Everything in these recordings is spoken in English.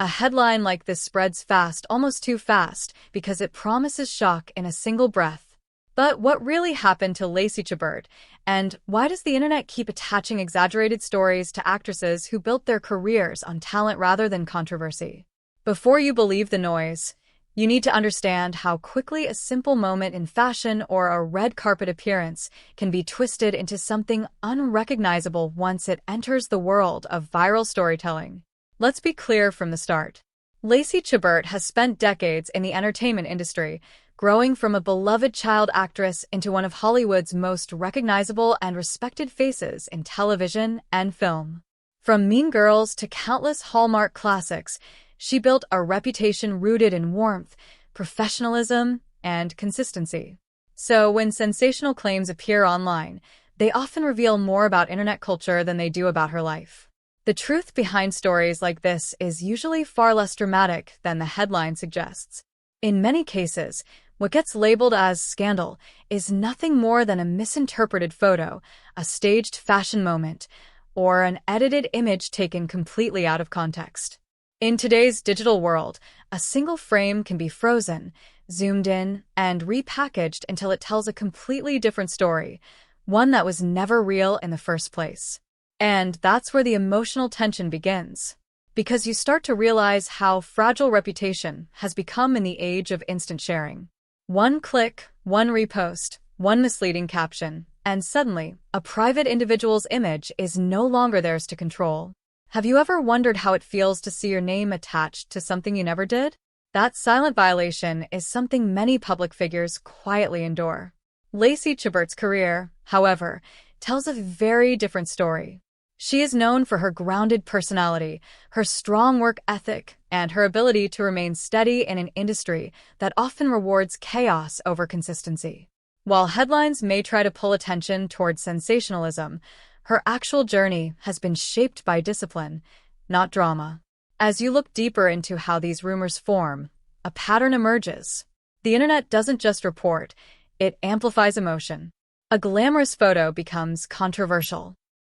A headline like this spreads fast, almost too fast, because it promises shock in a single breath. But what really happened to Lacey Chabert, and why does the internet keep attaching exaggerated stories to actresses who built their careers on talent rather than controversy? Before you believe the noise, you need to understand how quickly a simple moment in fashion or a red carpet appearance can be twisted into something unrecognizable once it enters the world of viral storytelling. Let's be clear from the start. Lacey Chabert has spent decades in the entertainment industry, growing from a beloved child actress into one of Hollywood's most recognizable and respected faces in television and film. From Mean Girls to countless Hallmark classics, she built a reputation rooted in warmth, professionalism, and consistency. So when sensational claims appear online, they often reveal more about internet culture than they do about her life. The truth behind stories like this is usually far less dramatic than the headline suggests. In many cases, what gets labeled as scandal is nothing more than a misinterpreted photo, a staged fashion moment, or an edited image taken completely out of context. In today's digital world, a single frame can be frozen, zoomed in, and repackaged until it tells a completely different story, one that was never real in the first place. And that's where the emotional tension begins, because you start to realize how fragile reputation has become in the age of instant sharing. One click, one repost, one misleading caption, and suddenly, a private individual's image is no longer theirs to control. Have you ever wondered how it feels to see your name attached to something you never did? That silent violation is something many public figures quietly endure. Lacey Chabert's career, however, tells a very different story. She is known for her grounded personality, her strong work ethic, and her ability to remain steady in an industry that often rewards chaos over consistency. While headlines may try to pull attention towards sensationalism, her actual journey has been shaped by discipline, not drama. As you look deeper into how these rumors form, a pattern emerges. The internet doesn't just report, it amplifies emotion. A glamorous photo becomes controversial.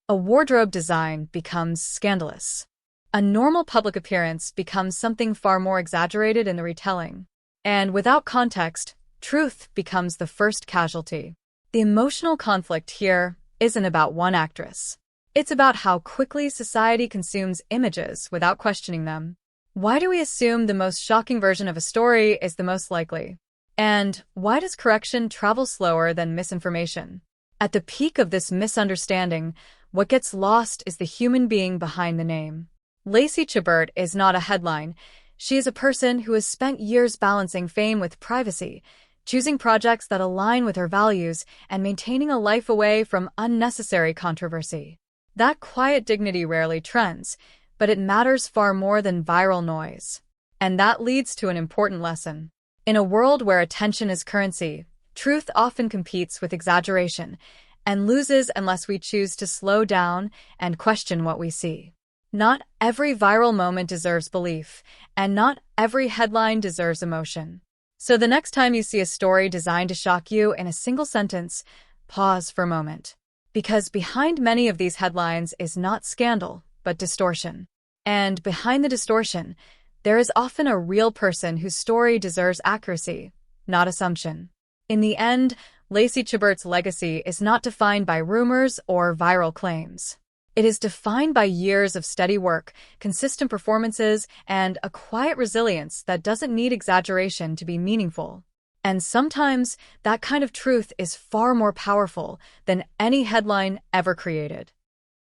A wardrobe design becomes scandalous. A normal public appearance becomes something far more exaggerated in the retelling. And without context, truth becomes the first casualty. The emotional conflict here isn't about one actress. It's about how quickly society consumes images without questioning them. Why do we assume the most shocking version of a story is the most likely? And why does correction travel slower than misinformation? At the peak of this misunderstanding, what gets lost is the human being behind the name. Lacey Chabert is not a headline. She is a person who has spent years balancing fame with privacy, choosing projects that align with her values, and maintaining a life away from unnecessary controversy. That quiet dignity rarely trends, but it matters far more than viral noise. And that leads to an important lesson. In a world where attention is currency, truth often competes with exaggeration, and loses unless we choose to slow down and question what we see. Not every viral moment deserves belief, and not every headline deserves emotion. So the next time you see a story designed to shock you in a single sentence, pause for a moment. Because behind many of these headlines is not scandal, but distortion. And behind the distortion, there is often a real person whose story deserves accuracy, not assumption. In the end, Lacey Chabert's legacy is not defined by rumors or viral claims. It is defined by years of steady work, consistent performances, and a quiet resilience that doesn't need exaggeration to be meaningful. And sometimes, that kind of truth is far more powerful than any headline ever created.